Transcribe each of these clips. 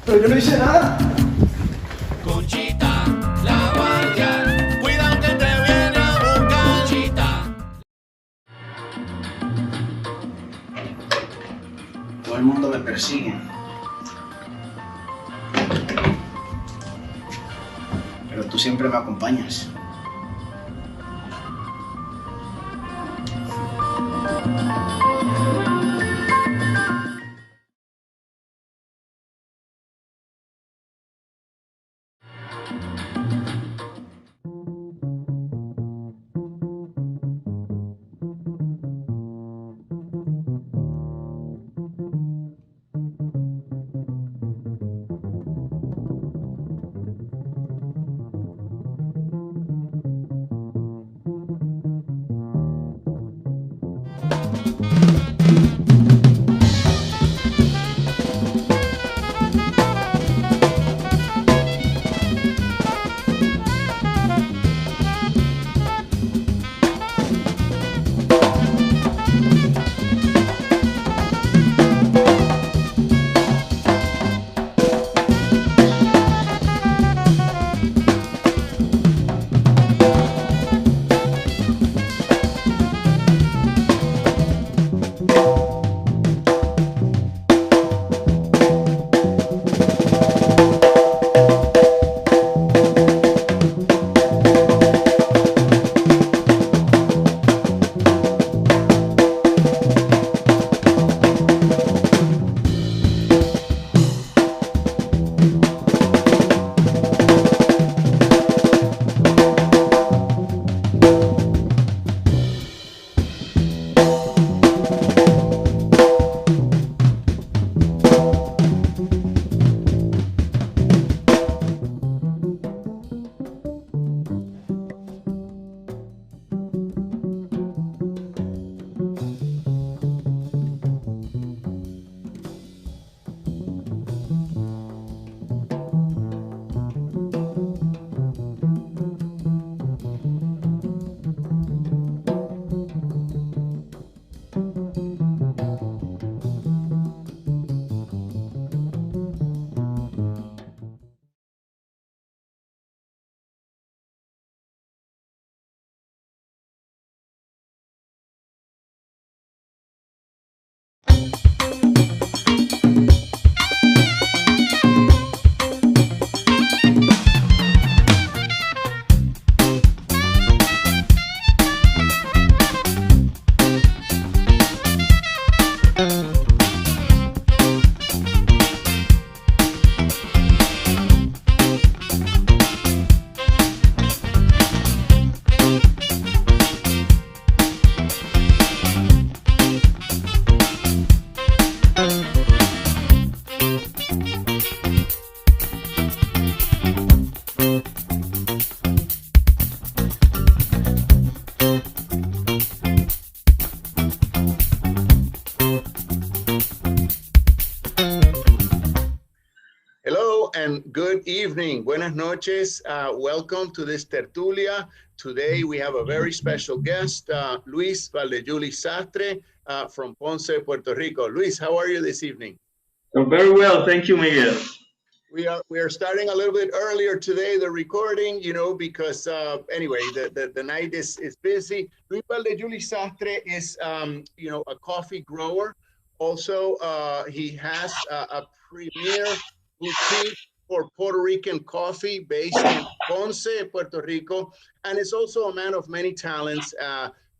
Pero yo no hice nada. Conchita, la guardia, cuidado que te viene a buscar. Conchita. Todo el mundo me persigue. Pero tú siempre me acompañas. And good evening. Buenas noches. Welcome to this Tertulia. Today we have a very special guest, Luis Valdejully Sastre from Ponce, Puerto Rico. Luis, how are you this evening? I'm very well. Thank you, Miguel. We are starting a little bit earlier today, the recording, because anyway, the night is busy. Luis Valdejully Sastre is, a coffee grower. Also, he has a premier boutique for Puerto Rican coffee based in Ponce, Puerto Rico, and is also a man of many talents.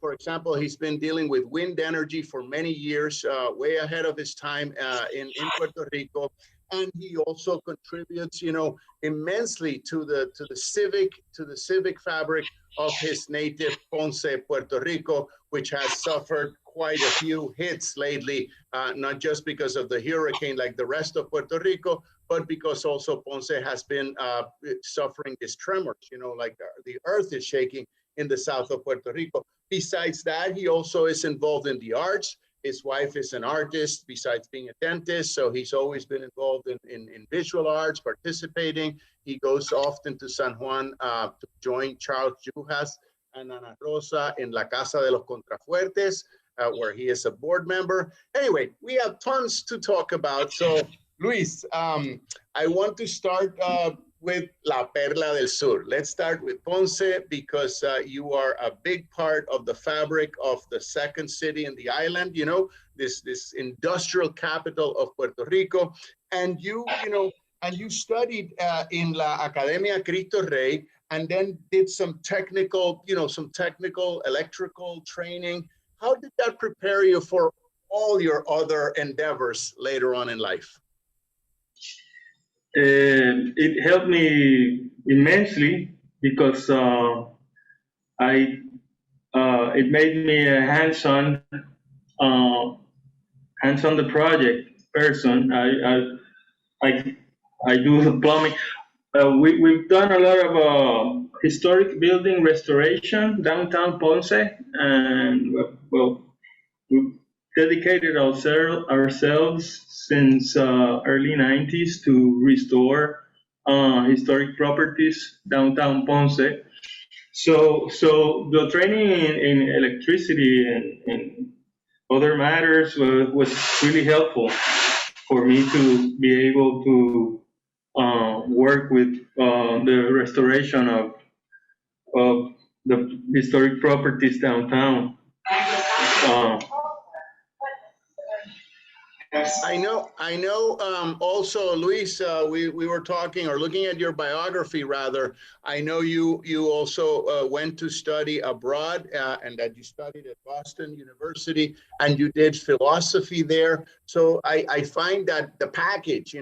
For example, he's been dealing with wind energy for many years, way ahead of his time in Puerto Rico. And he also contributes, immensely to the civic fabric of his native Ponce, Puerto Rico, which has suffered quite a few hits lately, not just because of the hurricane like the rest of Puerto Rico, but because also Ponce has been suffering these tremors, like the earth is shaking in the south of Puerto Rico. Besides that, he also is involved in the arts. His wife is an artist besides being a dentist, so he's always been involved in visual arts, participating. He goes often to San Juan to join Charles Jujas and Ana Rosa in La Casa de los Contrafuertes, where he is a board member. Anyway, we have tons to talk about. So Luis, I want to start with La Perla del Sur. Let's start with Ponce because you are a big part of the fabric of the second city in the island, you know, this industrial capital of Puerto Rico. And you studied in La Academia Cristo Rey and then did some technical electrical training. How did that prepare you for all your other endeavors later on in life? It helped me immensely because it made me a hands-on the project person. I do the plumbing. We've done a lot of historic building restoration downtown Ponce, and well, we've dedicated ourselves since early 90s to restore historic properties downtown Ponce. So the training in electricity and other matters was really helpful for me to be able to work with the restoration of the historic properties downtown. I know. Also, Luis, we were talking or looking at your biography rather. I know you also went to study abroad and that you studied at Boston University and you did philosophy there. So I find that the package,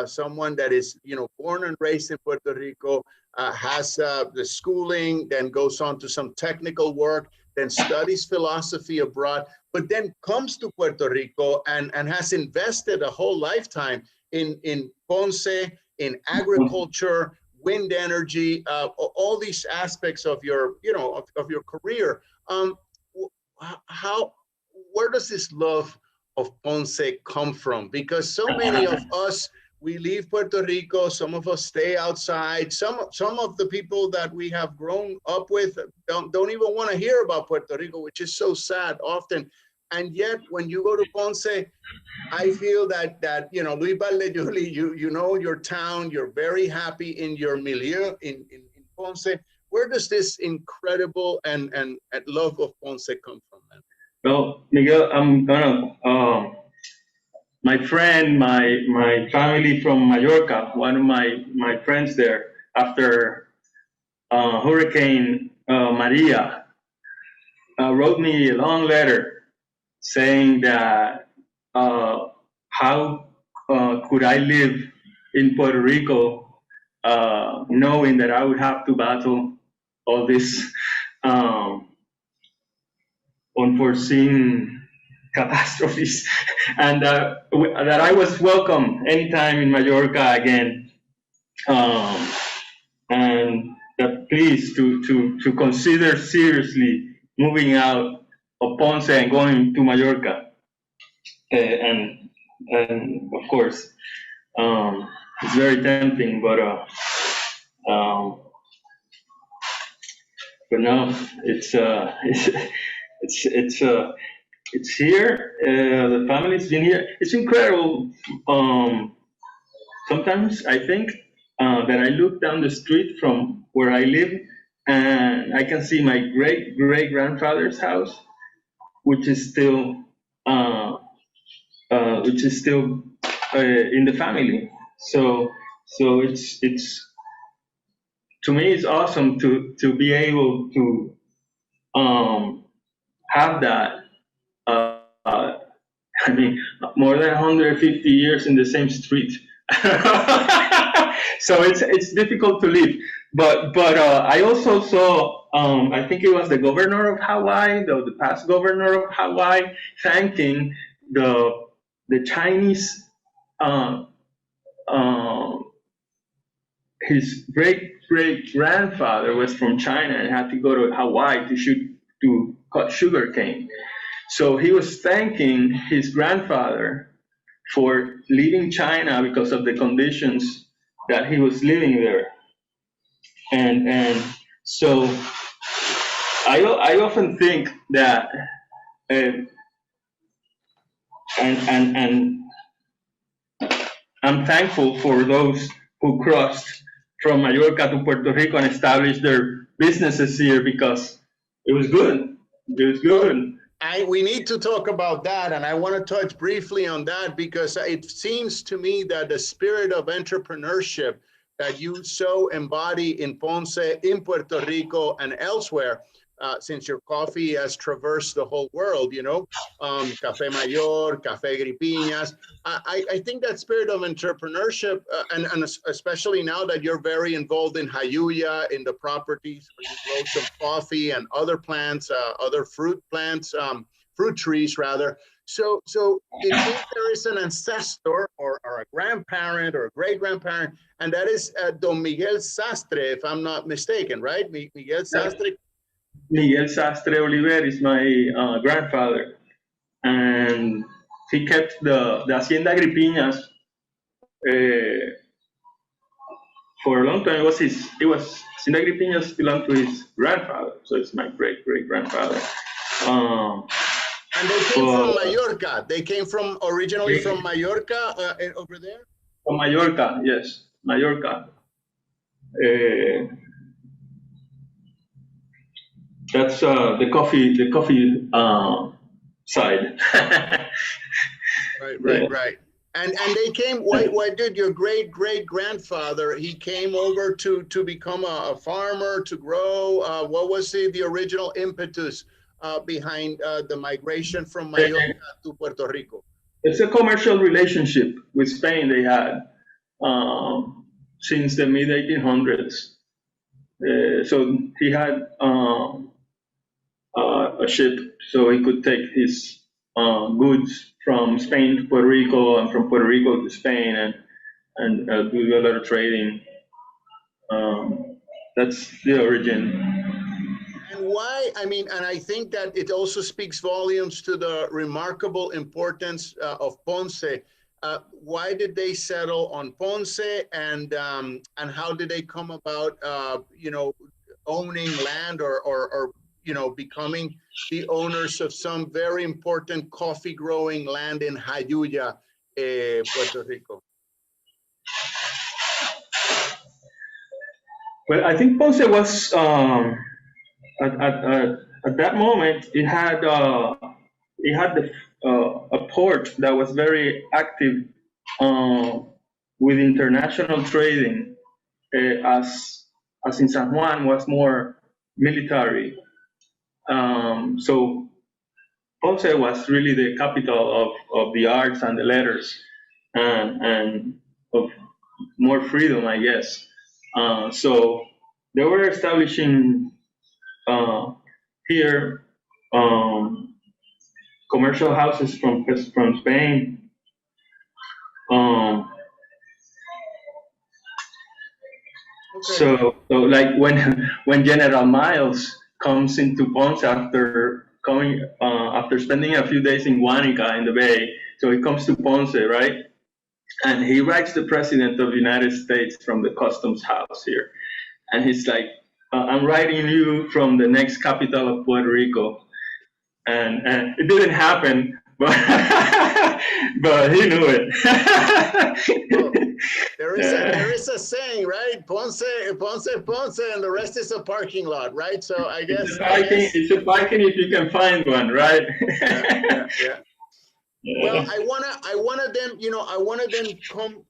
someone that is, born and raised in Puerto Rico, has the schooling, then goes on to some technical work, then studies philosophy abroad, but then comes to Puerto Rico and has invested a whole lifetime in Ponce, in agriculture, wind energy, all these aspects of your, of your career. Where does this love of Ponce come from? Because so many of us, we leave Puerto Rico, some of us stay outside, some of the people that we have grown up with don't even want to hear about Puerto Rico, which is so sad often. And yet when you go to Ponce, I feel that Luis Valdejully, you know your town, you're very happy in your milieu in Ponce. Where does this incredible and love of Ponce come from, man? Well, Miguel, I'm gonna my friend, my family from Mallorca, one of my friends there, after Hurricane Maria, wrote me a long letter saying that how could I live in Puerto Rico knowing that I would have to battle all this unforeseen catastrophes, and that I was welcome anytime in Mallorca again, and that please to consider seriously moving out of Ponce and going to Mallorca, and of course it's very tempting, but no, it's here. The family's been here. It's incredible. Sometimes I think that I look down the street from where I live, and I can see my great grandfather's house, which is still in the family. So it's to me it's awesome to be able to have that. I mean, more than 150 years in the same street. So it's difficult to live. But I also saw, I think it was the governor of Hawaii, the past governor of Hawaii, thanking the Chinese, his great grandfather was from China and had to go to Hawaii to cut sugar cane. So he was thanking his grandfather for leaving China because of the conditions that he was living there. And so I often think that and I'm thankful for those who crossed from Mallorca to Puerto Rico and established their businesses here because it was good. It was good. We need to talk about that, and I want to touch briefly on that because it seems to me that the spirit of entrepreneurship that you so embody in Ponce, in Puerto Rico, and elsewhere, since your coffee has traversed the whole world, you know, Café Mayor, Café Gripiñas. I think that spirit of entrepreneurship, and especially now that you're very involved in Jayuya, in the properties where you grow some coffee and other plants, other fruit plants, fruit trees rather. So it seems there is an ancestor or a grandparent or a great-grandparent, and that is Don Miguel Sastre, if I'm not mistaken, right? Miguel Sastre. Miguel Sastre Oliver is my grandfather, and he kept the Hacienda Gripiñas for a long time. It was Hacienda Gripiñas belonged to his grandfather, so it's my great-grandfather. And they came from Mallorca. They came originally from Mallorca over there? From Mallorca, yes, Mallorca. That's the coffee side. Right. And they came. Why did your great-grandfather? He came over to become a farmer, to grow. What was the original impetus behind the migration from Mallorca to Puerto Rico? It's a commercial relationship with Spain they had since the mid 1800s. So he had a ship, so he could take his goods from Spain to Puerto Rico and from Puerto Rico to Spain and do a lot of trading. That's the origin. And why? I mean, and I think that it also speaks volumes to the remarkable importance of Ponce. Why did they settle on Ponce, and how did they come about, owning land or becoming the owners of some very important coffee growing land in Jayuya, Puerto Rico? Well, I think Ponce was at that moment it had a port that was very active with international trading, as in San Juan was more military. So Ponce was really the capital of the arts and the letters, and of more freedom, I guess. So they were establishing here commercial houses from Spain. So like when General Miles comes into Ponce after spending a few days in Guanica in the Bay, so he comes to Ponce, right? And he writes the President of the United States from the Customs House here, and he's like, "I'm writing you from the next capital of Puerto Rico," and it didn't happen, but but he knew it. Well, there is a saying, right? Ponce, and the rest is a parking lot, right? So I guess it's a parking if you can find one, right? Yeah. Well, I wanna then come,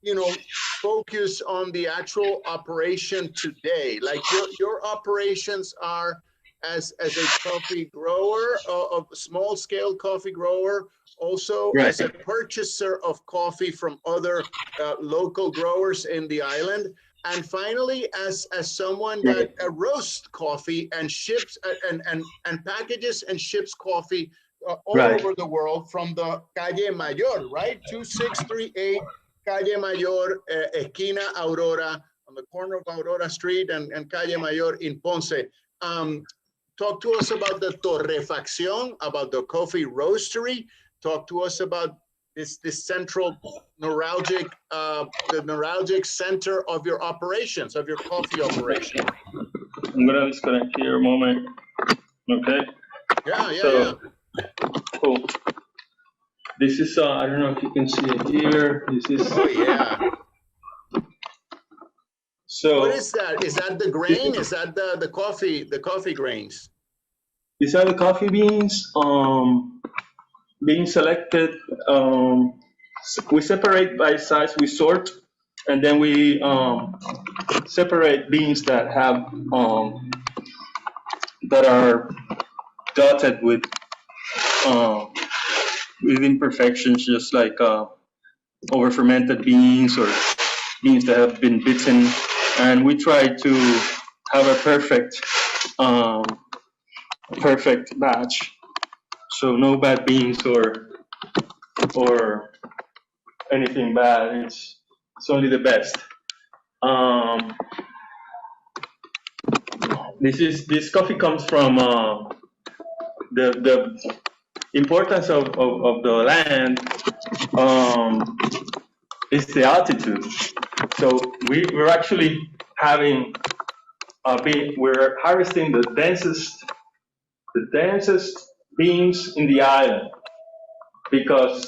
focus on the actual operation today. Like your operations are as a coffee grower, a small scale coffee grower, also right. As a purchaser of coffee from other local growers in the island, and finally as someone that roasts coffee and ships and packages and ships coffee all over the world from the Calle Mayor, right? 2638 Calle Mayor, Esquina Aurora, on the corner of Aurora Street and Calle Mayor in Ponce. Talk to us about the torrefacción, about the coffee roastery. Talk to us about this central neuralgic, the neuralgic center of your operations, of your coffee operation. I'm gonna disconnect here a moment. Okay. Yeah. Cool. This is I don't know if you can see it here. This is. Oh yeah. So. What is that? Is that the grain? Is that the coffee grains? These are the coffee beans being selected. We separate by size. We sort, and then we separate beans that have that are dotted with imperfections, just like over fermented beans or beans that have been bitten, and we try to have a perfect batch, so no bad beans or anything bad. It's only the best. This coffee comes from the importance of the land is the altitude. So we're actually having we're harvesting the densest beans in the island, because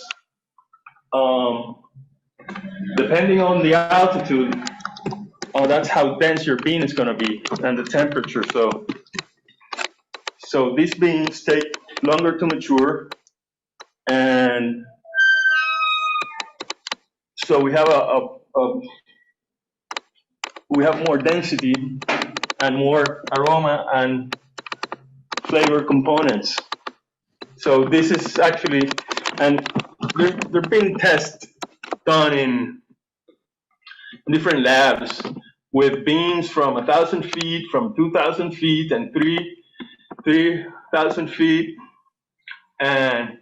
depending on the altitude, that's how dense your bean is going to be, and the temperature. So these beans take longer to mature, and so we have we have more density and more aroma and flavor components. So this is actually, and there been tests done in different labs with beans from 1,000 feet, from 2,000 feet, and 3,000 feet, and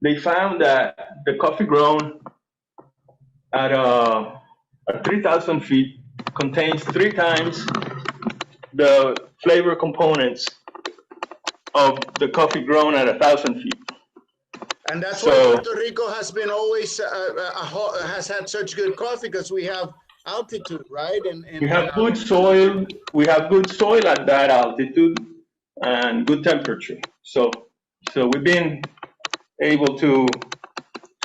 they found that the coffee grown at 3,000 feet contains 3 times the flavor components of the coffee grown at 1,000 feet. And that's why Puerto Rico has been always has had such good coffee, because we have altitude, right? And we have good soil. We have good soil at that altitude and good temperature. So we've been able to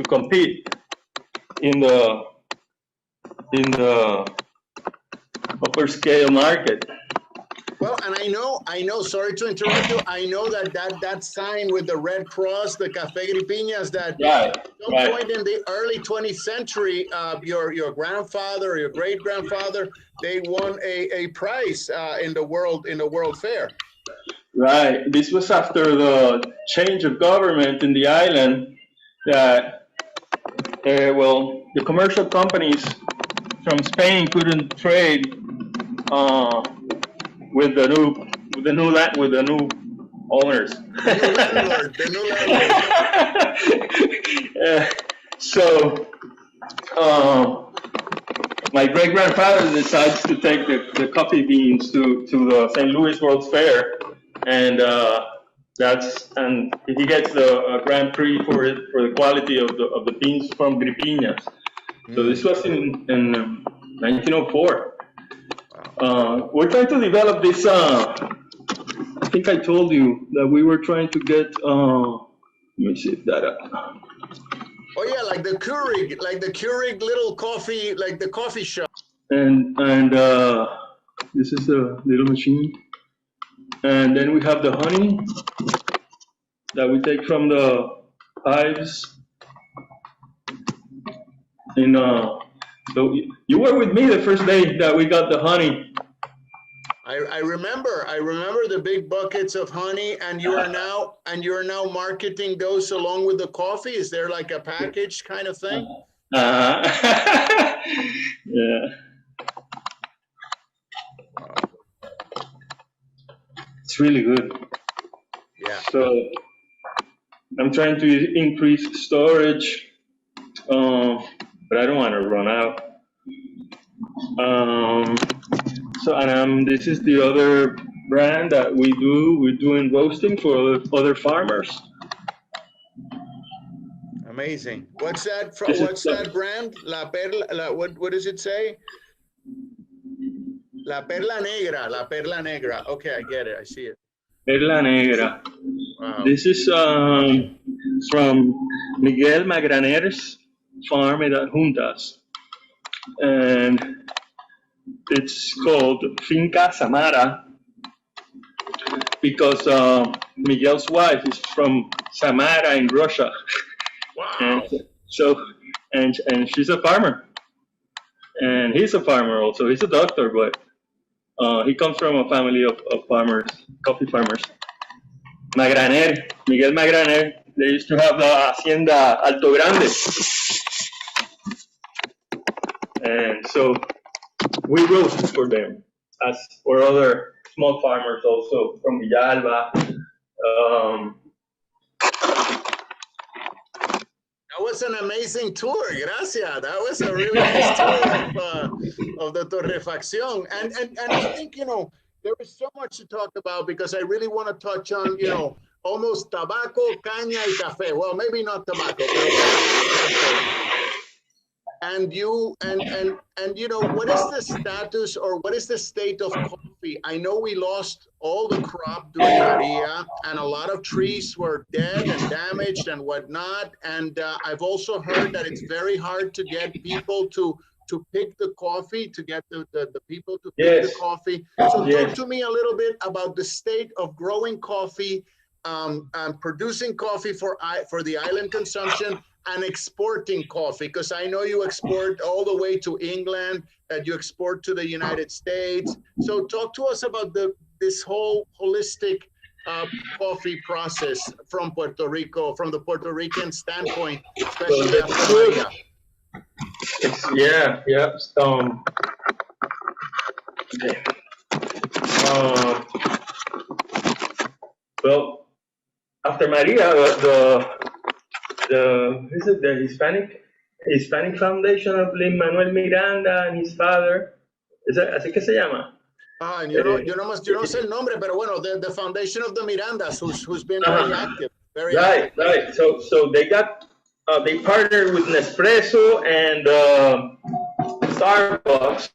compete in the upper scale market. Well, and I know, sorry to interrupt you, I know that sign with the red cross, the Café Gripiñas, that at some point in the early 20th century, your grandfather or your great grandfather, they won a prize in the World Fair. Right. This was after the change of government in the island, that the commercial companies from Spain couldn't trade with the new owners. The new landlord. So my great grandfather decides to take the coffee beans to the St. Louis World's Fair, and he gets the Grand Prix for the quality of the beans from Gripinas. So this was in 1904. We're trying to develop this. I think I told you that we were trying to get. Let me see if that. Oh yeah, like the Keurig little coffee, like the coffee shop. And this is the little machine. And then we have the honey that we take from the hives. So you were with me the first day that we got the honey. I remember the big buckets of honey, and you are now marketing those along with the coffee. Is there like a package kind of thing? Yeah. It's really good. Yeah. So I'm trying to increase storage, but I don't want to run out. This is the other brand that we're doing roasting for other farmers. Amazing. What's that brand? La Perla. What does it say? La Perla Negra. La Perla Negra. Okay, I get it. I see it. Perla Negra. Wow. This is from Miguel Magraner's farm in Juntas, and it's called Finca Samara because Miguel's wife is from Samara in Russia. Wow. And she's a farmer, and he's a farmer also. He's a doctor, but he comes from a family of farmers, coffee farmers. Miguel Magraner, they used to have the Hacienda Alto Grande. And so we roast for them, as for other small farmers also from Villalba. That was an amazing tour, gracias. That was a really nice tour of the Torrefacción. And I think, you know, there is so much to talk about because I really want to touch on, you know, almost tobacco, caña, y café. Well, maybe not tobacco, but and you know, what is the status or what is the state of coffee? I know we lost all the crop during Maria, and a lot of trees were dead and damaged and whatnot. And I've also heard that it's very hard to get people to pick the coffee, to get the people to pick the coffee. So talk to me a little bit about the state of growing coffee, producing coffee for the island consumption, and exporting coffee, because I know you export all the way to England, and you export to the United States. So talk to us about this whole holistic coffee process from Puerto Rico, from the Puerto Rican standpoint, especially after Maria. Well, after Maria, the Hispanic Foundation of Lin-Manuel Miranda and his father, ¿así que se llama? Yo no sé el nombre, pero bueno, the Foundation of the Mirandas, who's been very active. Right. So they got they partnered with Nespresso and Starbucks,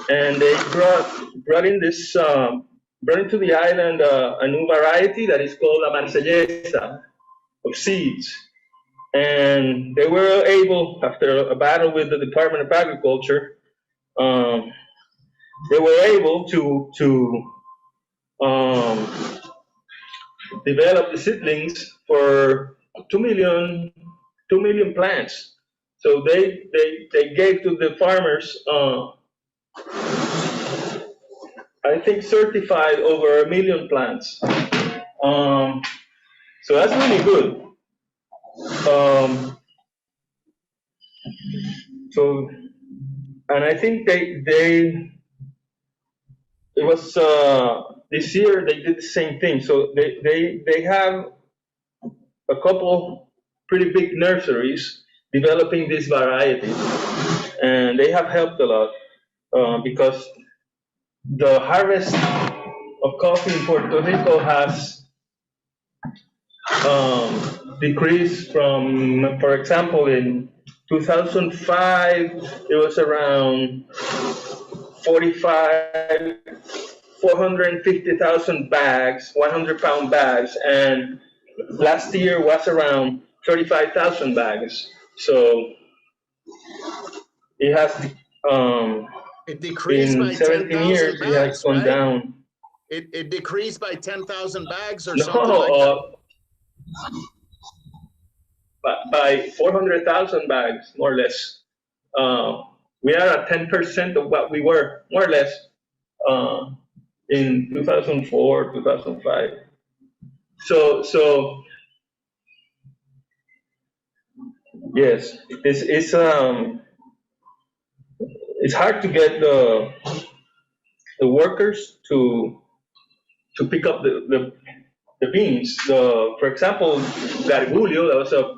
and they brought in this brought into the island a new variety that is called La Marsellesa of seeds. And they were able, after a battle with the Department of Agriculture, they were able to develop the seedlings for 2 million plants. So they gave to the farmers, I think, certified over 1 million plants. So that's really good. So, and I think it was this year they did the same thing. So they have a couple pretty big nurseries developing these varieties, and they have helped a lot because the harvest of coffee in Puerto Rico has decreased from, for example, in 2005, it was around 450,000 bags, 100-pound bags, and last year was around 35,000 bags. So it has, it decreased by 17 years, bags, it has gone down. It decreased by 10,000 bags or something like that? By 400,000 bags, more or less. We are at 10% of what we were, more or less, in 2004, 2005. So yes, it's hard to get the workers to pick up the beans. For example, Gargulio, that was a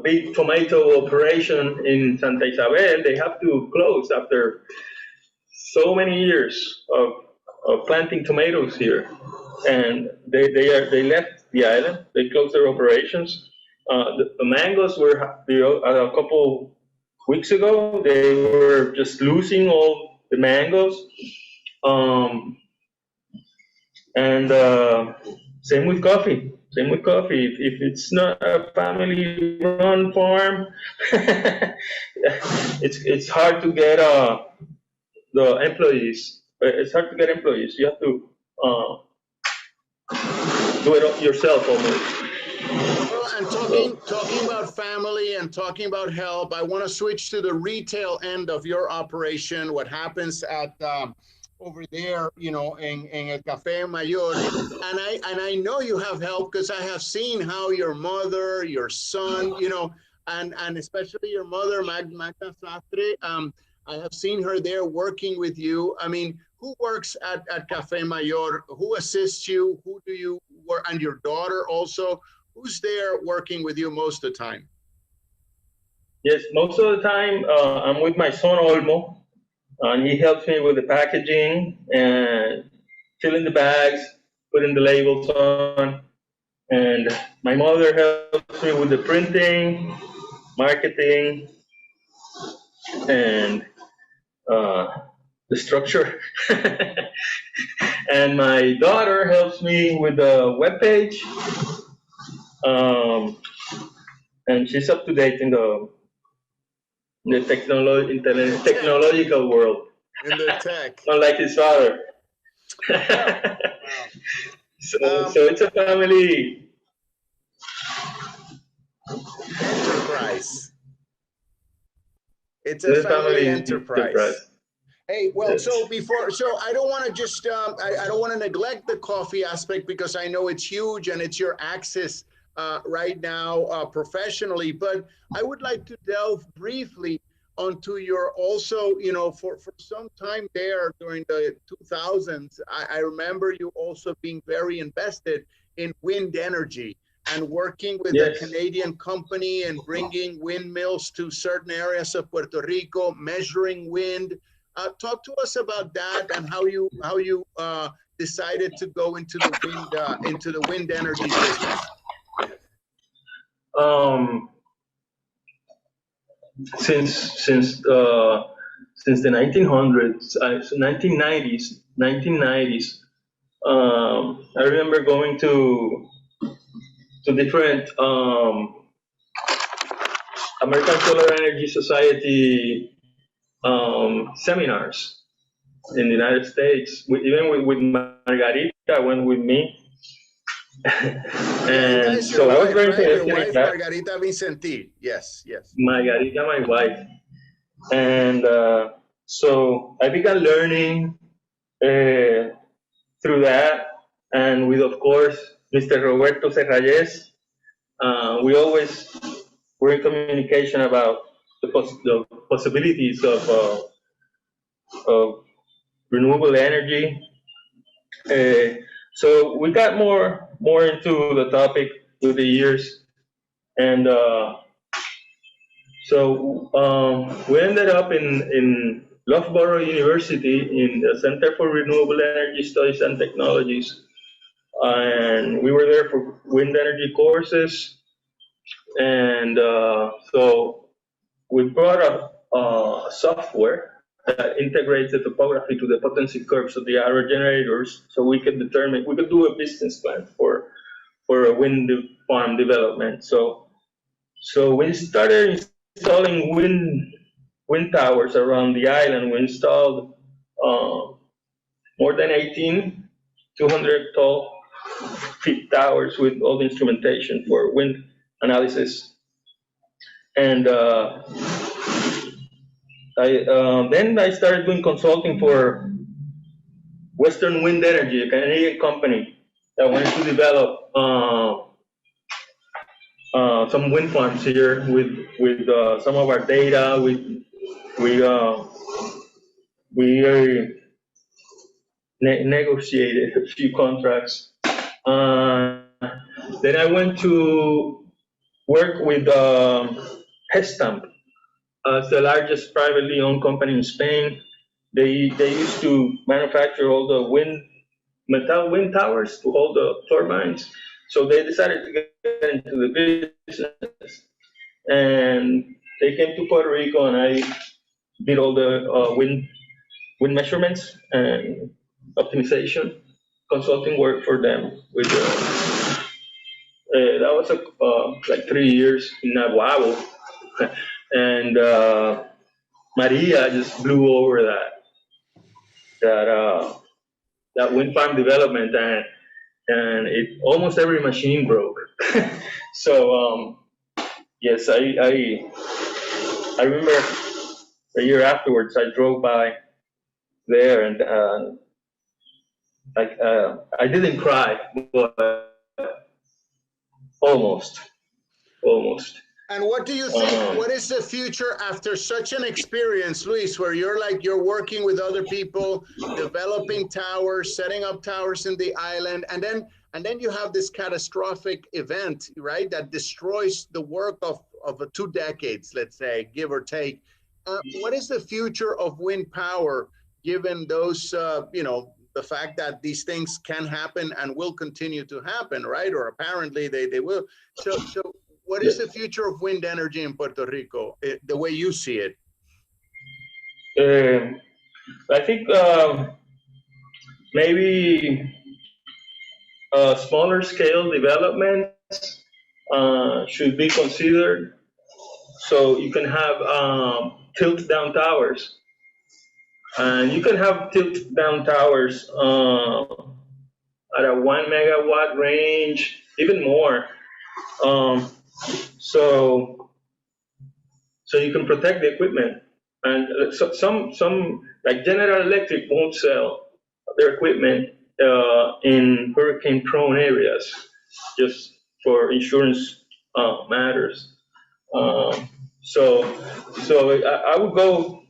big tomato operation in Santa Isabel. They have to close after so many years of planting tomatoes here, and they left the island. They closed their operations. The mangoes were a couple weeks ago. They were just losing all the mangoes. And same with coffee. Same with coffee. If it's not a family-run farm, it's hard to get the employees. It's hard to get employees. You have to do it yourself almost. Well, and talking about family and talking about help, I want to switch to the retail end of your operation. What happens at over there, you know, in El Café Mayor, and I know you have help because I have seen how your mother, your son, you know, and especially your mother, Magda Sastre. I have seen her there working with you. I mean, who works at Café Mayor? Who assists you? Who do you work? And your daughter also. Who's there working with you most of the time? Yes, most of the time I'm with my son Olmo, and he helps me with the packaging and filling the bags, putting the labels on. And my mother helps me with the printing, marketing, and the structure. And my daughter helps me with the webpage. And she's up to date in the technological world. In the tech. Unlike his father. Wow. So it's a family enterprise. It's a family enterprise. Hey, well, Yes. so I don't want to just, I don't want to neglect the coffee aspect because I know it's huge and it's your access right now professionally, but I would like to delve briefly onto your also, you know, for some time there during the 2000s, I remember you also being very invested in wind energy and working with a Canadian company and bringing windmills to certain areas of Puerto Rico, measuring wind. Talk to us about that and how you decided to go into the wind energy business. Since the 1990s, I remember going to different American Solar Energy Society seminars in the United States. Even with Margarita went with me. And so I was very interested in that. Margarita Vincenti. Yes. Margarita, my wife. And so I began learning through that, and with, of course, Mr. Roberto Serralles. We always were in communication about the possibilities of renewable energy. So we got more into the topic through the years, and so we ended up in Loughborough University in the Center for Renewable Energy Studies and Technologies, and we were there for wind energy courses, and so we brought up software that integrates the topography to the potency curves of the aerogenerators, so we could do a business plan for a wind farm development. So we started installing wind towers around the island. We installed more than 18 200 tall feet towers with all the instrumentation for wind analysis. And then I started doing consulting for Western Wind Energy, a Canadian company that wanted to develop some wind farms here with some of our data. We negotiated a few contracts. Then I went to work with Gestamp, the largest privately owned company in Spain. They used to manufacture all the metal wind towers to hold the turbines. So they decided to get into the business, and they came to Puerto Rico, and I did all the wind measurements and optimization. consulting work for them with that was like 3 years in Nahuabo, and Maria just blew over that wind farm development, and almost every machine broke. So yes, I remember a year afterwards I drove by there, and I didn't cry, but almost. And what do you think? What is the future after such an experience, Luis, where you're working with other people, developing towers, setting up towers in the island, and then you have this catastrophic event, right, that destroys the work of 2 decades, let's say, give or take. What is the future of wind power, given those, the fact that these things can happen and will continue to happen, right? Or apparently they will. So what is the future of wind energy in Puerto Rico, the way you see it? I think maybe smaller scale developments should be considered. So you can have tilt down towers. And you can have tilt down towers at a 1 megawatt range, even more. So you can protect the equipment. And so some like General Electric won't sell their equipment in hurricane-prone areas, just for insurance matters. So I would go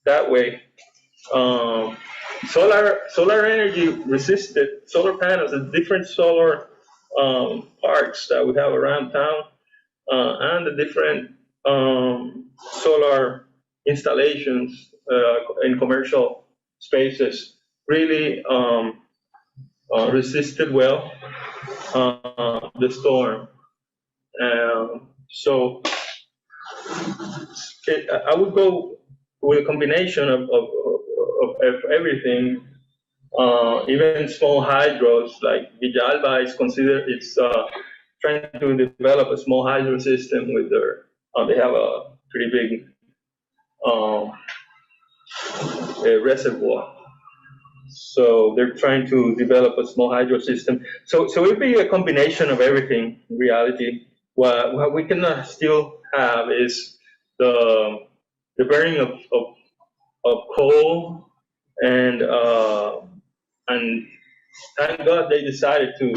that way. Solar energy resisted solar panels and different solar parks that we have around town, and the different solar installations in commercial spaces really resisted well the storm. So I would go with a combination of everything, even small hydros, like Villalba is considered, it's trying to develop a small hydro system with their, they have a pretty big reservoir. So they're trying to develop a small hydro system. So it'd be a combination of everything in reality. What we can still have is the burning of coal, and thank God they decided to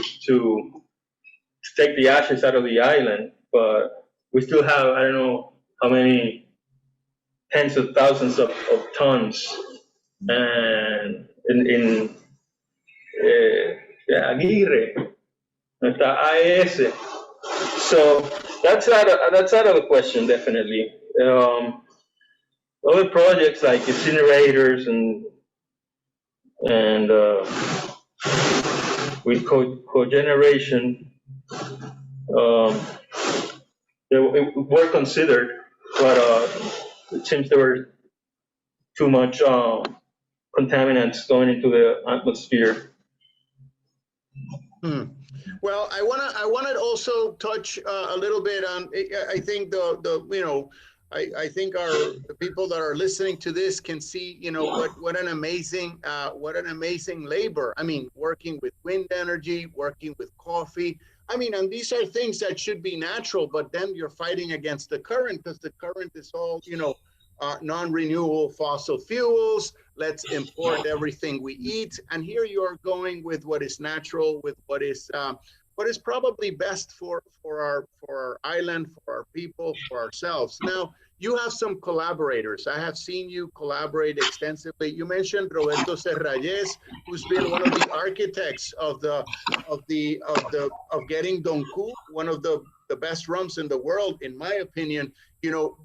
take the ashes out of the island, but we still have, I don't know how many tens of thousands of tons, and in Aguirre, AES. So that's out of the question, definitely. Other projects like incinerators and with cogeneration, they were considered, but it seems there were too much contaminants going into the atmosphere. Well, I wanna also touch a little bit on. I think I think the people that are listening to this can see, what an amazing labor. I mean, working with wind energy, working with coffee. I mean, and these are things that should be natural, but then you're fighting against the current, because the current is all, non-renewable fossil fuels. Let's import everything we eat. And here you are going with what is natural, with what is probably best for our island, for our people, for ourselves. Now, you have some collaborators. I have seen you collaborate extensively. You mentioned Roberto Serrayes, who's been one of the architects of getting Don Q, one of the best rums in the world, in my opinion,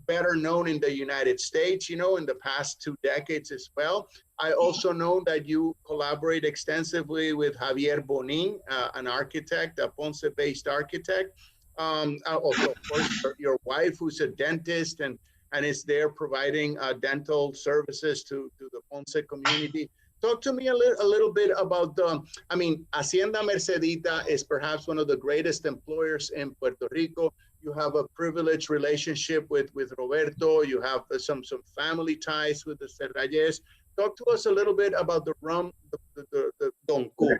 better known in the United States, in the past 2 decades as well. I also know that you collaborate extensively with Javier Bonin, an architect, a Ponce-based architect. Also, of course, your wife, who's a dentist and is there providing dental services to the Ponce community. Talk to me a little bit about the, I mean, Hacienda Mercedita is perhaps one of the greatest employers in Puerto Rico. You have a privileged relationship with Roberto. You have some family ties with the Serralles. Talk to us a little bit about the rum, the Don Q,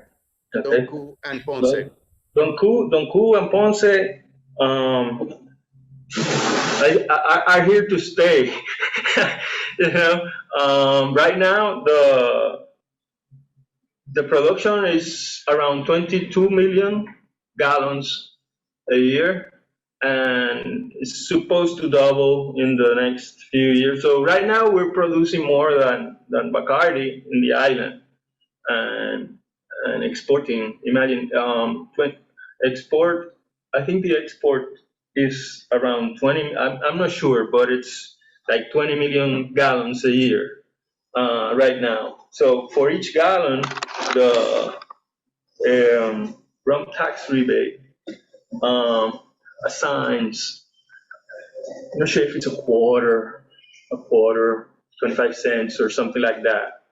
Okay. Don Q and Ponce. Don Q and Ponce are here to stay. You know, right now the production is around 22 million gallons a year, and it's supposed to double in the next few years. So right now we're producing more than Bacardi in the island, and exporting. Imagine export. I think the export is around 20. I'm not sure, but it's like 20 million gallons a year right now. So for each gallon, the rum tax rebate assigns, I'm not sure if it's a quarter, 25 cents or something like that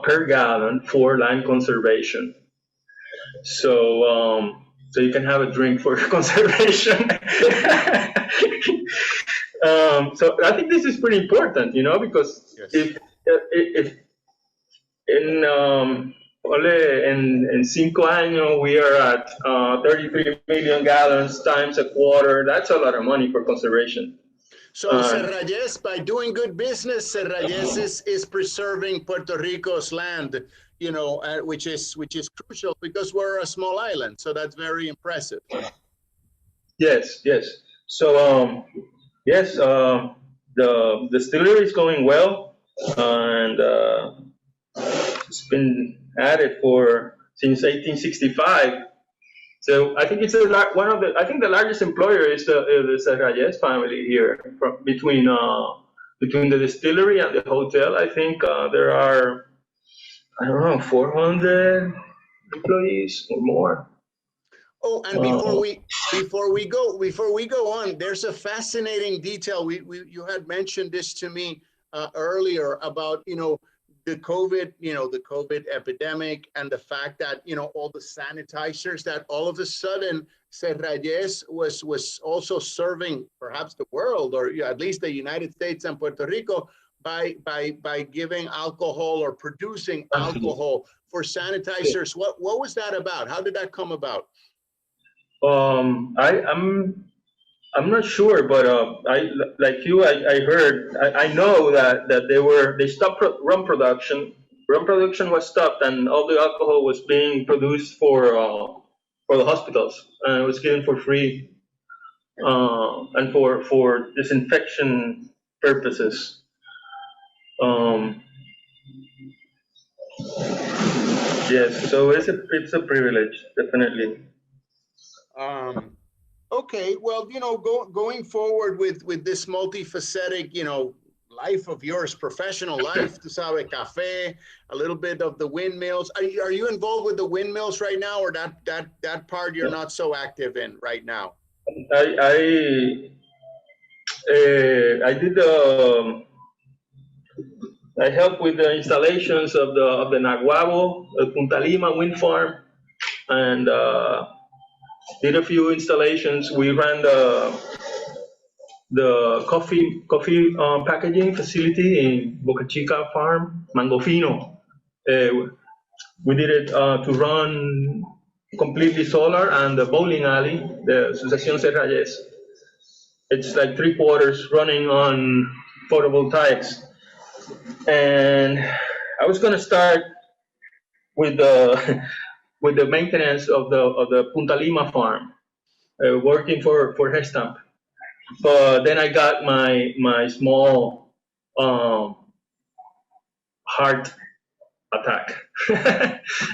per gallon for land conservation. So so you can have a drink for conservation. So I think this is pretty important, you know, because Yes. if en 5 años we are at 33 million gallons times a quarter, that's a lot of money for conservation. So Serralles, by doing good business, Serralles is preserving Puerto Rico's land, you know, which is crucial because we're a small island. So that's very impressive. Yes. So yes, the distillery is going well, and it's been at it since 1865. So I think it's I think the largest employer is the Serralles family here. Between the distillery and the hotel, I think there are, I don't know, 400 employees or more. Oh, and before we go on, there's a fascinating detail. You had mentioned this to me earlier about, you know, the COVID epidemic, and the fact that, you know, all the sanitizers, that all of a sudden Serralles was also serving perhaps the world, or at least the United States and Puerto Rico, by giving alcohol or producing alcohol for sanitizers. What was that about? How did that come about? I'm not sure, but I heard, I know that they stopped rum production. Rum production was stopped, and all the alcohol was being produced for the hospitals, and it was given for free, and for disinfection purposes. Yes, so it's a privilege, definitely. Okay, well, you know, going forward with this multifaceted, you know, life of yours, professional life, tu sabe, Café, a little bit of the windmills. Are you involved with the windmills right now, or that part you're not so active in right now? I did I helped with the installations of the Naguabo, the Punta Lima wind farm, and did a few installations. We ran the coffee packaging facility in Boca Chica farm, Mangofino. We did it to run completely solar, and the bowling alley, the Asociación Serralles. It's like 3/4 running on photovoltaics. And I was gonna start with the maintenance of the Punta Lima farm, working for Hestamp. But then I got my small heart attack,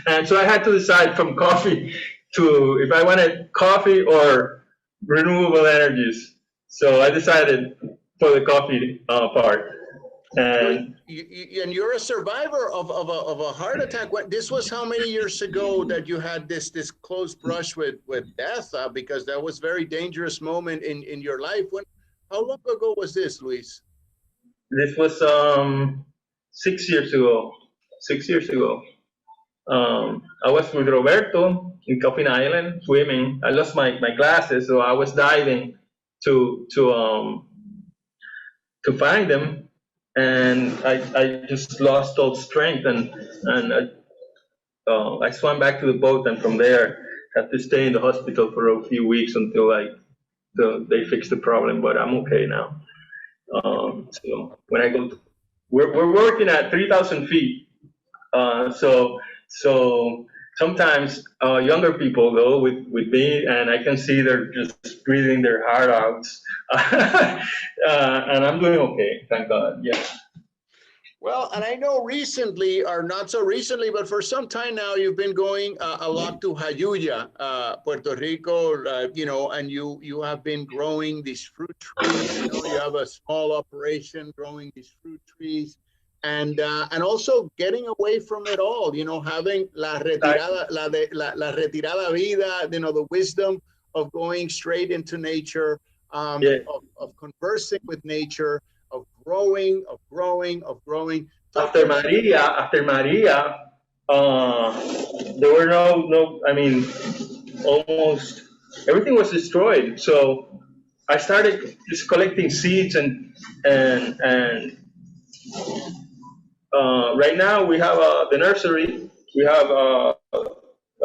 and so I had to decide from coffee to if I wanted coffee or renewable energies. So I decided for the coffee part. And you're a survivor of a heart attack. This was how many years ago that you had this close brush with death? Because that was a very dangerous moment in your life. How long ago was this, Luis? This was 6 years ago. 6 years ago. I was with Roberto in Coffin Island swimming. I lost my glasses, so I was diving to find them, and I just lost all strength, and I swam back to the boat, and from there had to stay in the hospital for a few weeks until they fixed the problem. But I'm okay now. So when I go, we're working at 3,000 feet. So sometimes younger people go with me, and I can see they're just breathing their heart out, and I'm doing okay, thank God. Yeah. Well, and I know recently, or not so recently, but for some time now, you've been going a lot to Jayuya, Puerto Rico, and you have been growing these fruit trees. You have a small operation growing these fruit trees, and also getting away from it all. Having la retirada vida. The wisdom of going straight into nature, of conversing with nature. Of growing. After Maria, there were no. I mean, almost everything was destroyed. So I started just collecting seeds and right now we have the nursery. We have a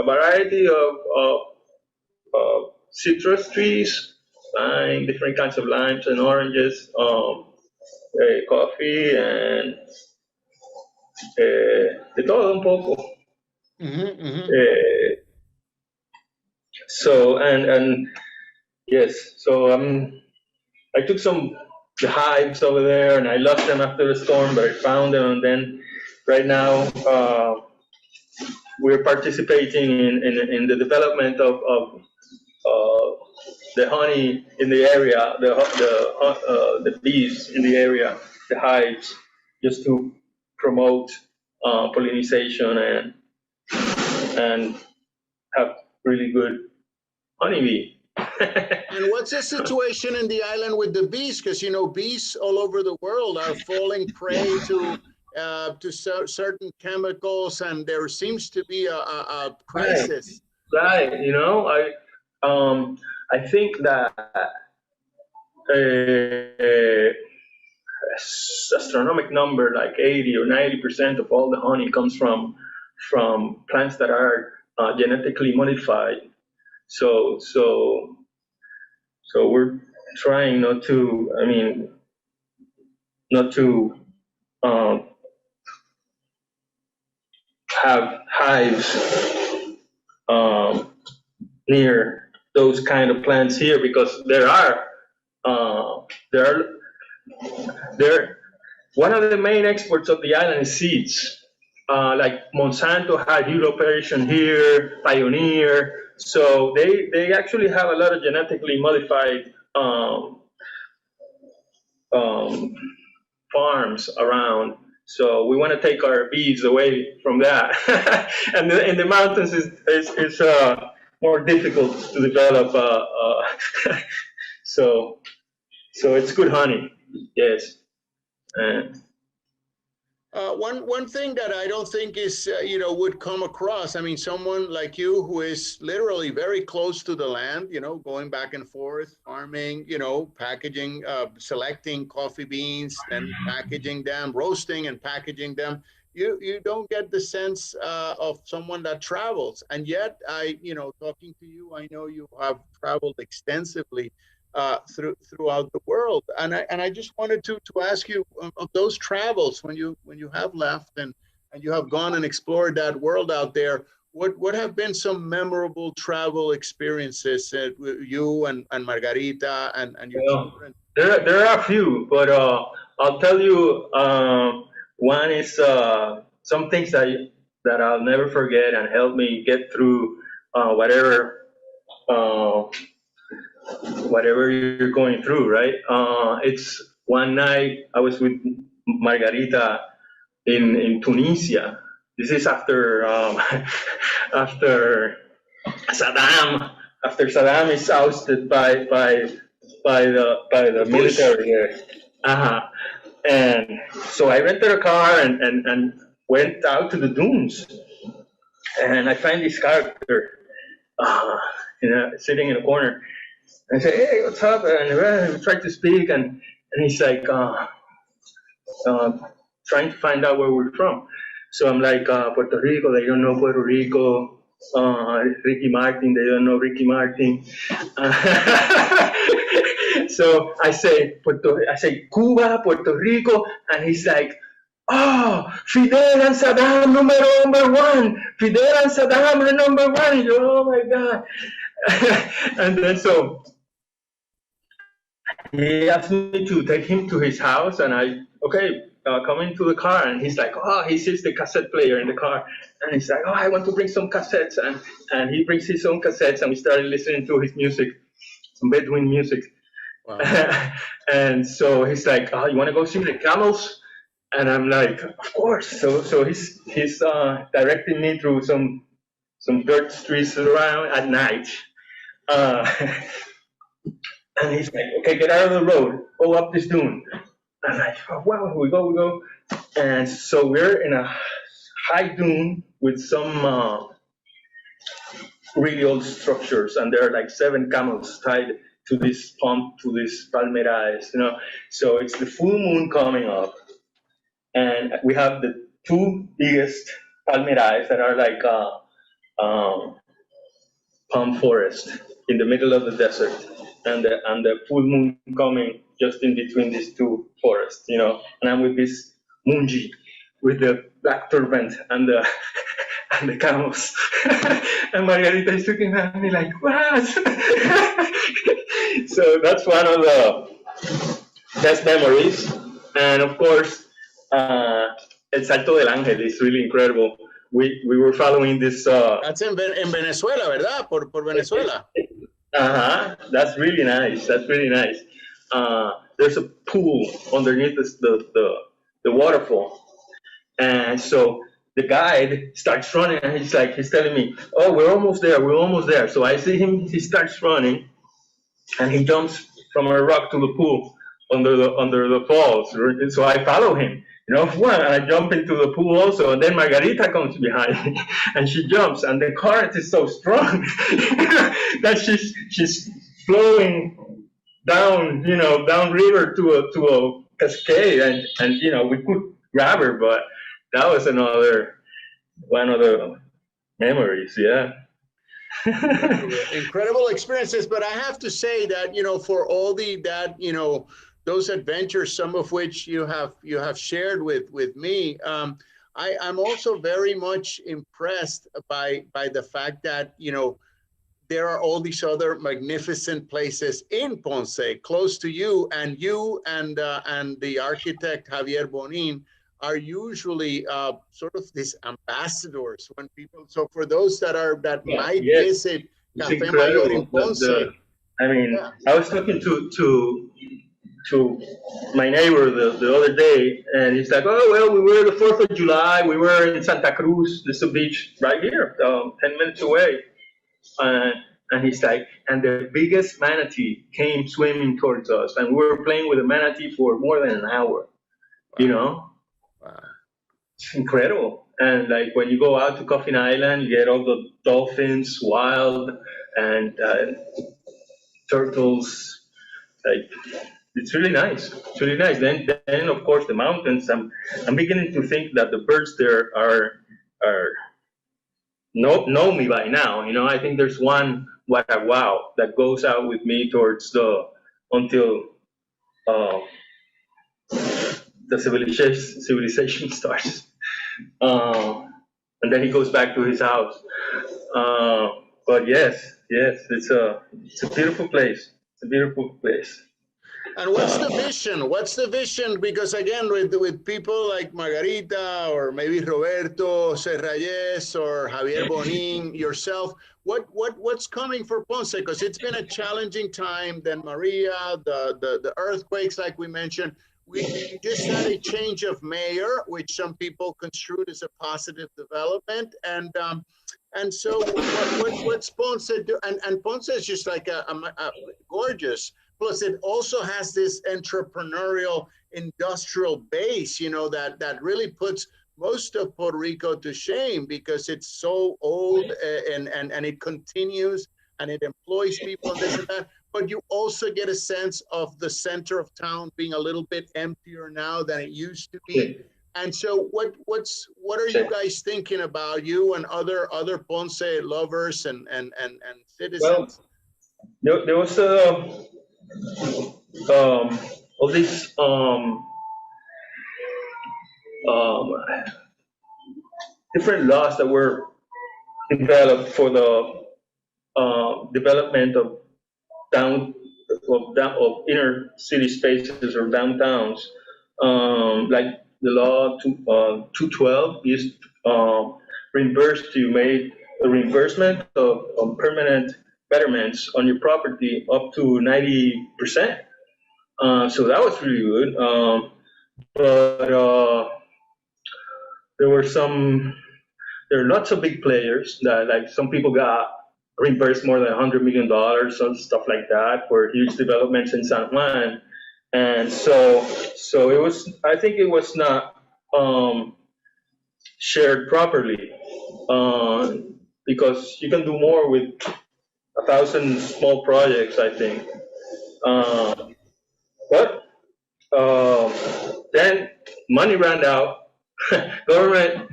variety of citrus trees, different kinds of limes and oranges. Coffee and de todo un poco. So and yes, so I took the hives over there, and I lost them after the storm, but I found them, and then right now we're participating in the development of the honey in the area, the bees in the area, the hives, just to promote pollination and have really good honeybee. And what's the situation in the island with the bees? Because bees all over the world are falling prey to certain chemicals, and there seems to be a crisis. Right. I think that astronomical number, like 80 or 90% of all the honey comes from plants that are genetically modified. So we're trying not to have hives near those kind of plants here, because one of the main exports of the island is seeds. Like Monsanto had huge operation here, Pioneer. So they actually have a lot of genetically modified farms around. So we want to take our bees away from that. And in the mountains is more difficult to develop. So it's good honey. Yes. One thing that I don't think is would come across. I mean, someone like you who is literally very close to the land. Going back and forth, farming. Packaging, selecting coffee beans, and packaging them, roasting and packaging them. You don't get the sense of someone that travels. And yet, talking to you, I know you have traveled extensively throughout the world, and I just wanted to ask you of those travels when you have left and you have gone and explored that world out there. What have been some memorable travel experiences you and Margarita and your children? There are a few, but I'll tell you. One is some things that I'll never forget and help me get through whatever you're going through, right? It's one night I was with Margarita in Tunisia. This is after Saddam is ousted by the military there. And so I rented a car and went out to the dunes, and I find this character, sitting in a corner. And I say, "Hey, what's up?" And we try to speak, and he's like, trying to find out where we're from. So I'm like, Puerto Rico, they don't know Puerto Rico. Ricky Martin, they don't know Ricky Martin. So I say Cuba, Puerto Rico, and he's like, "Oh, Fidel and Saddam number one. Fidel and Saddam are number one." And oh my God. And then so he asked me to take him to his house, and come into the car, and he's like, "Oh," he sees the cassette player in the car, and he's like, "Oh, I want to bring some cassettes," and he brings his own cassettes, and we started listening to his music, some Bedouin music. Wow. And so he's like, "Oh, you want to go see the camels?" And I'm like, "Of course." So he's directing me through some dirt streets around at night. And he's like, "Okay, get out of the road, go up this dune." I'm like, "Oh, wow, we go. And so we're in a high dune with some really old structures, and there are like 7 camels tied to this pump, to this palmeras, So it's the full moon coming up, and we have the 2 biggest palmeras that are like palm forest in the middle of the desert, and the full moon coming just in between these 2 forests, And I'm with this munji, with the black turban and the camels. And Margarita is looking at me like, "What?" So that's one of the best memories. And of course, El Salto del Ángel is really incredible. We were following this. That's in Venezuela, ¿verdad? Por Venezuela. That's really nice. There's a pool underneath the waterfall, and so the guide starts running, and he's telling me, "Oh, we're almost there." So I see him. He starts running, and he jumps from a rock to the pool under the falls. So I follow him. And I jump into the pool also, and then Margarita comes behind me, and she jumps, and the current is so strong that she's flowing down river to a cascade, and we could grab her, but that was one of the memories, yeah. Incredible experiences, but I have to say that for all those adventures, some of which you have shared with me, I'm also very much impressed by the fact that there are all these other magnificent places in Ponce, close to you and the architect Javier Bonin are usually sort of these ambassadors when people. So for those that might visit Café Mayor in Ponce, I was talking to my neighbor the other day, and he's like, "Oh, well, we were the 4th of July. We were in Santa Cruz. There's a beach right here, 10 minutes away." And he's like, "And the biggest manatee came swimming towards us, and we were playing with the manatee for more than an hour." Wow. It's incredible. And like when you go out to Coffin Island, you get all the dolphins, wild, and turtles. Like, it's really nice. It's really nice. Then of course the mountains. I'm beginning to think that the birds there know me by now. I think there's one wow that goes out with me towards until the civilization starts, and then he goes back to his house. But yes, it's a beautiful place. It's a beautiful place. And what's the vision? What's the vision? Because again, with people like Margarita or maybe Roberto Serrayes or Javier Bonin, yourself, what's coming for Ponce? Because it's been a challenging time. Then Maria, the earthquakes, like we mentioned. We just had a change of mayor, which some people construed as a positive development, and so what's Ponce do? And Ponce is just like a gorgeous. Plus, it also has this entrepreneurial industrial base, that really puts most of Puerto Rico to shame because it's so old and it continues and it employs people and this and that. But you also get a sense of the center of town being a little bit emptier now than it used to be. And so what are you guys thinking about, you and other Ponce lovers and citizens? Well, there was all these different laws that were developed for the development of inner city spaces or downtowns, like the law 212 used made a reimbursement of permanent betterments on your property up to 90%. So that was really good. But there are lots of big players that, like, some people got reimbursed more than $100 million and stuff like that for huge developments in San Juan. And so I think it was not shared properly, because you can do more with 1,000 small projects, I think. But then money ran out. Government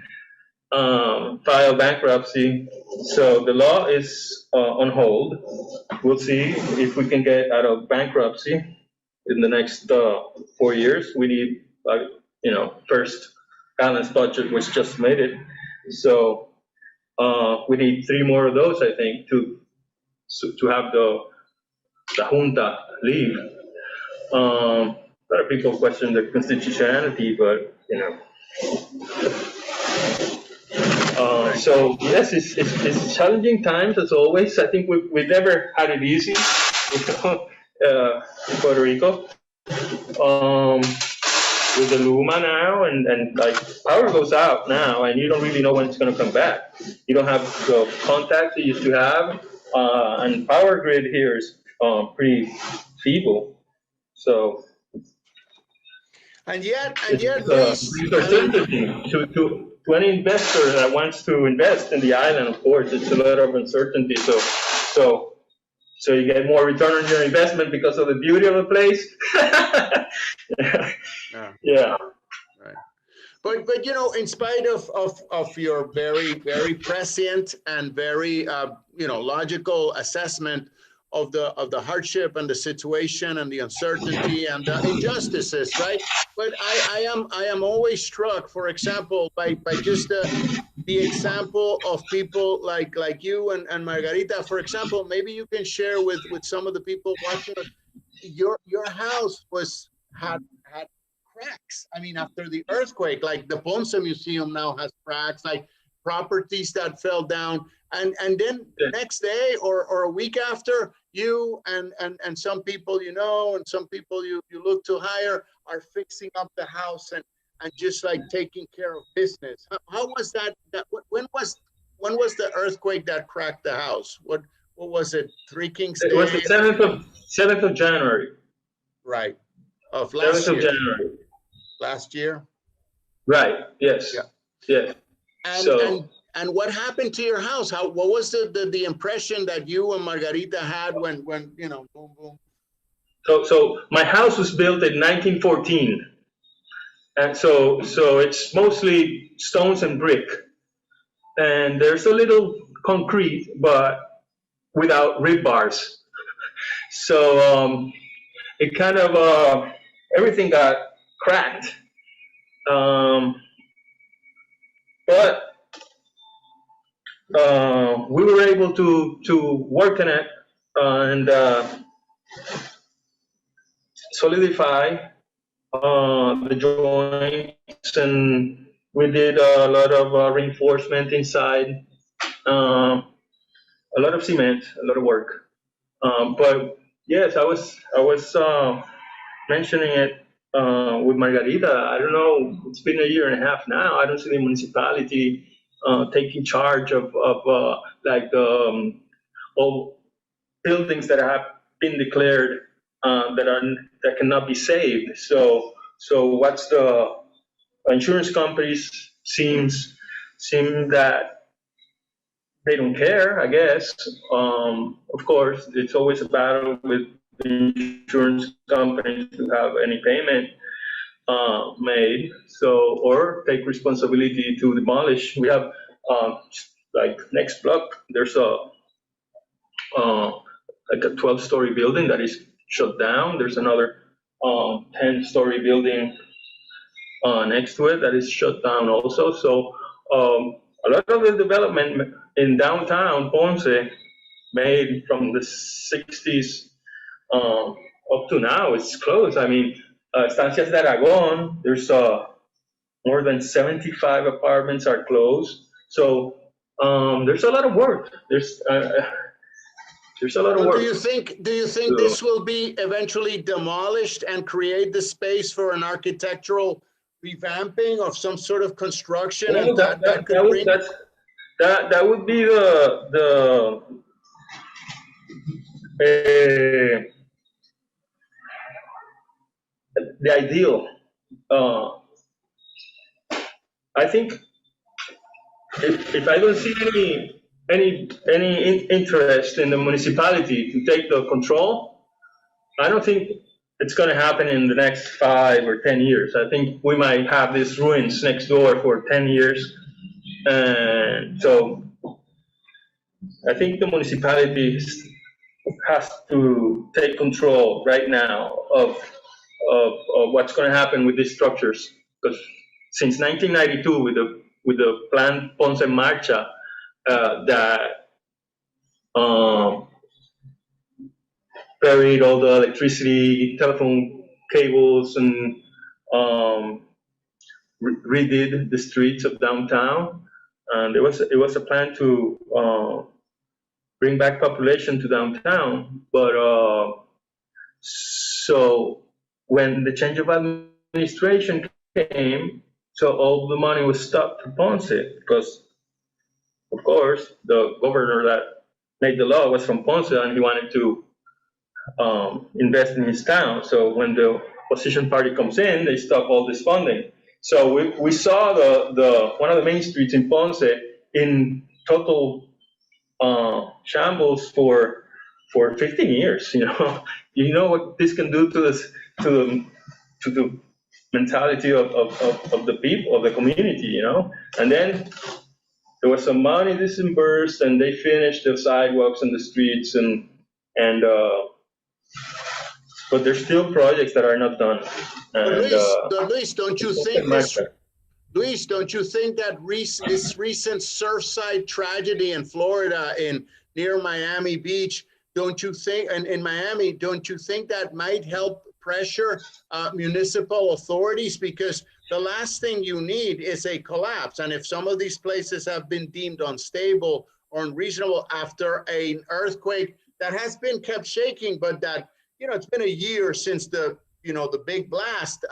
filed bankruptcy, so the law is on hold. We'll see if we can get out of bankruptcy in the next 4 years. We need, first balanced budget was just made it, so we need 3 more of those, I think, to have the junta leave. A lot of people question the constitutionality, but so yes, it's challenging times as always. I think we've never had it easy, in Puerto Rico. With the Luma now, and like power goes out now, and you don't really know when it's going to come back. You don't have the contacts you used to have, and power grid here is pretty feeble. So. And yet, uncertainty to any investor that wants to invest in the island. Of course, it's a lot of uncertainty. So you get more return on your investment because of the beauty of the place. Yeah. Right. But in spite of your very, very prescient and very logical assessment of the hardship and the situation and the uncertainty and the injustices, right? But I am always struck, for example, by just the example of people like you and Margarita. For example, maybe you can share with some of the people watching us, your house had cracks. I mean, after the earthquake, like the Ponce Museum now has cracks, like properties that fell down. And then the next day or a week after, you and some people and some people you look to hire are fixing up the house and just like taking care of business. How was that? When was the earthquake that cracked the house? What was it? Three Kings Day? It was the 7th of January. Right. Of last 7th of year. January. Last year. Right. Yes. Yeah. Yeah. And what happened to your house? What was the impression that you and Margarita had when boom boom? So my house was built in 1914, and so it's mostly stones and brick, and there's a little concrete, but without rib bars. So it kind of everything got cracked, but we were able to work on it and solidify the joints, and we did a lot of reinforcement inside, a lot of cement, a lot of work. But yes, I was mentioning it with Margarita. I don't know, it's been a year and a half now. I don't see the municipality taking charge of all buildings that have been declared that cannot be saved. So what's the insurance companies seem that they don't care, I guess. Of course, it's always a battle with insurance companies to have any payment made, so, or take responsibility to demolish. We have, like next block, there's like a 12-story building that is shut down. There's another 10-story building next to it that is shut down also. So a lot of the development in downtown Ponce, made from the 60s up to now, is closed. I mean, Estancias de Aragon, there's more than 75 apartments are closed. So there's a lot of work. There's a lot of work. Do you think this will be eventually demolished and create the space for an architectural revamping of some sort of construction? Well, And that would be the ideal. I think if I don't see any interest in the municipality to take the control, I don't think it's going to happen in the next 5 or 10 years. I think we might have these ruins next door for 10 years. And so I think the municipality has to take control right now of what's going to happen with these structures. Because since 1992, with the plan Ponce en Marcha, that buried all the electricity, telephone cables, and redid the streets of downtown. And it was a plan to bring back population to downtown. But so when the change of administration came, so all the money was stopped to Ponce, because of course the governor that made the law was from Ponce, and he wanted to invest in his town. So when the opposition party comes in, they stop all this funding. So we saw the one of the main streets in Ponce in total shambles for 15 years. You know what this can do to the mentality of the people, of the community. And then there was some money disbursed, and they finished the sidewalks and the streets, and but there's still projects that are not done. And, Luis, don't you think that this recent Surfside tragedy in Florida, near Miami Beach, don't you think, and in Miami, don't you think that might help pressure municipal authorities? Because the last thing you need is a collapse. And if some of these places have been deemed unstable or unreasonable after an earthquake that has been kept shaking, but that, it's been a year since the big blast.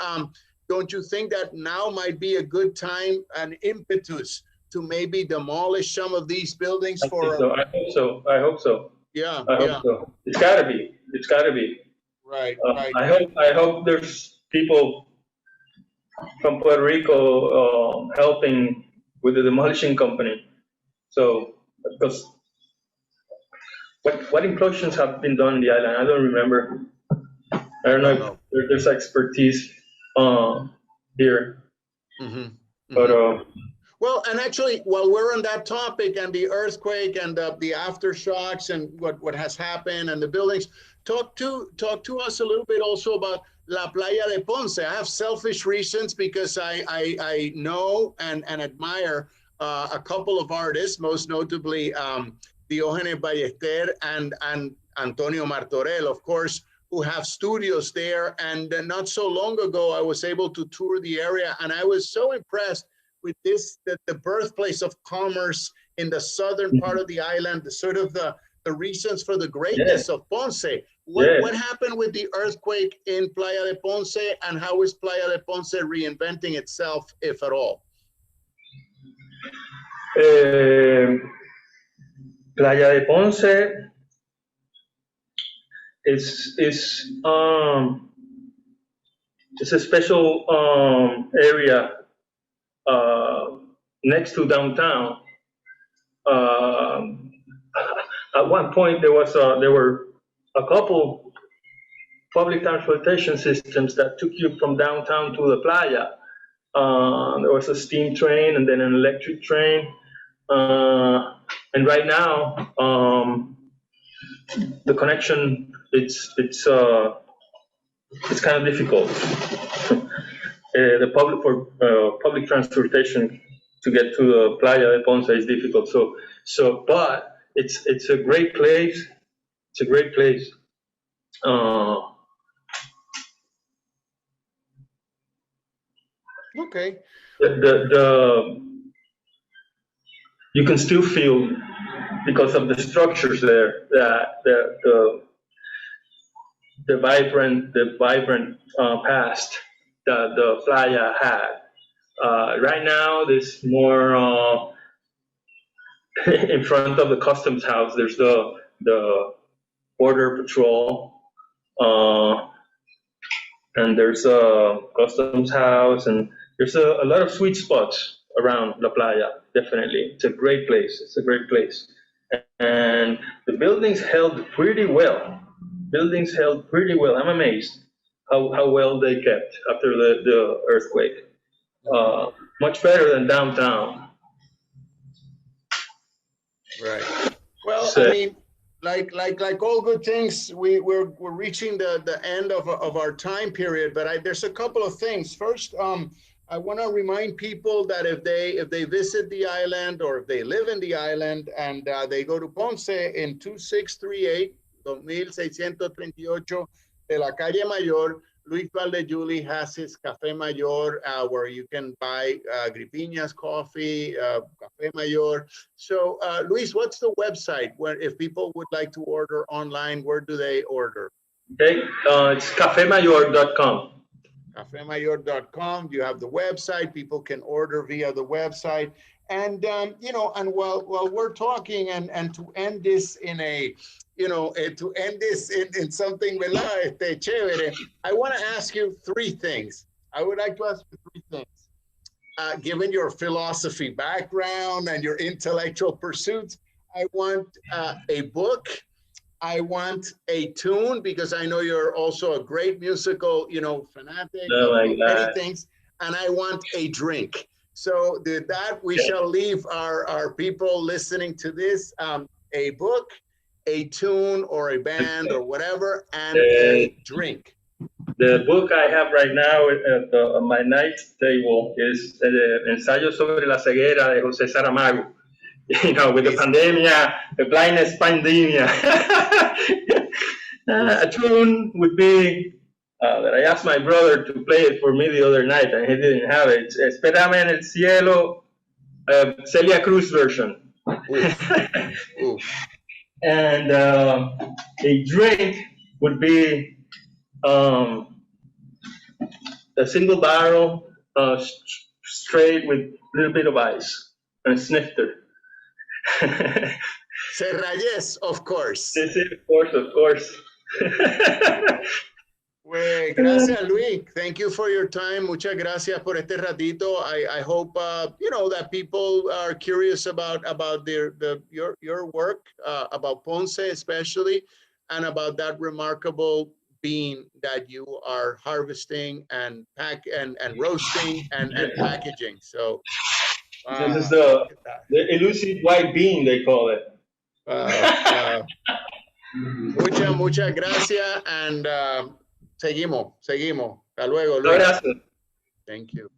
Don't you think that now might be a good time, an impetus to maybe demolish some of these buildings? I hope so. Yeah. I hope so. It's gotta be. Right. I hope there's people from Puerto Rico helping with the demolition company. So, because what implosions have been done in the island, I don't remember. I don't know if there's expertise here. But well, and actually, while we're on that topic and the earthquake and the aftershocks and what has happened and the buildings, talk to us a little bit also about La Playa de Ponce. I have selfish reasons because I know and admire a couple of artists, most notably Diógenes Ballester and Antonio Martorell, of course, who have studios there. And not so long ago, I was able to tour the area, and I was so impressed with the birthplace of commerce in the southern part of the island, the reasons for the greatness of Ponce. What happened with the earthquake in Playa de Ponce, and how is Playa de Ponce reinventing itself, if at all? Playa de Ponce is it's a special area next to downtown. At one point, there were a couple public transportation systems that took you from downtown to the playa. There was a steam train and then an electric train. And right now, the connection it's kind of difficult. The public transportation to get to the Playa de Ponce is difficult. But it's a great place. It's a great place. Okay. You can still feel, because of the structures there, that the vibrant past that the playa had. Right now, there's more in front of the customs house. There's the border patrol, and there's a customs house, and there's a lot of sweet spots around La Playa. Definitely, it's a great place. It's a great place, and the buildings held pretty well. I'm amazed how well they kept after the earthquake. Much better than downtown. Right. Well, I mean, like all good things, we're reaching the end of our time period. But there's a couple of things. First, I want to remind people that if they visit the island, or if they live in the island and they go to Ponce in 2638, 2638 de la Calle Mayor, Luis Valdejully has his Café Mayor, where you can buy Gripinas coffee, Café Mayor. So, Luis, what's the website where, if people would like to order online, where do they order? Okay, it's cafemayor.com. Cafemayor.com. You have the website. People can order via the website. And you know, and while we're talking, and to end this in a, you know, to end this in something chévere, I want to ask you three things. I would like to ask you three things. Given your philosophy background and your intellectual pursuits, I want a book. I want a tune, because I know you're also a great musical, you know, fanatic of many things. And I want a drink. So with that, we shall leave our people listening to this, a book, a tune, or a band, or whatever, and a drink. The book I have right now on my night table is Ensayo sobre la ceguera de José Saramago. You know, with the pandemia, the blindness pandemia. A tune would be that I asked my brother to play it for me the other night, and he didn't have it. Espérame en el cielo, Celia Cruz version. And a drink would be a single barrel, straight with a little bit of ice, and a snifter. Serrayes, of course. Of course. Well, gracias, Luis. Thank you for your time. Muchas gracias por este ratito. I hope you know, that people are curious about your work, about Ponce especially, and about that remarkable bean that you are harvesting and roasting and packaging. So this is the elusive white bean, they call it. Muchas gracias, and seguimos. Hasta luego, Luis. Gracias. Thank you.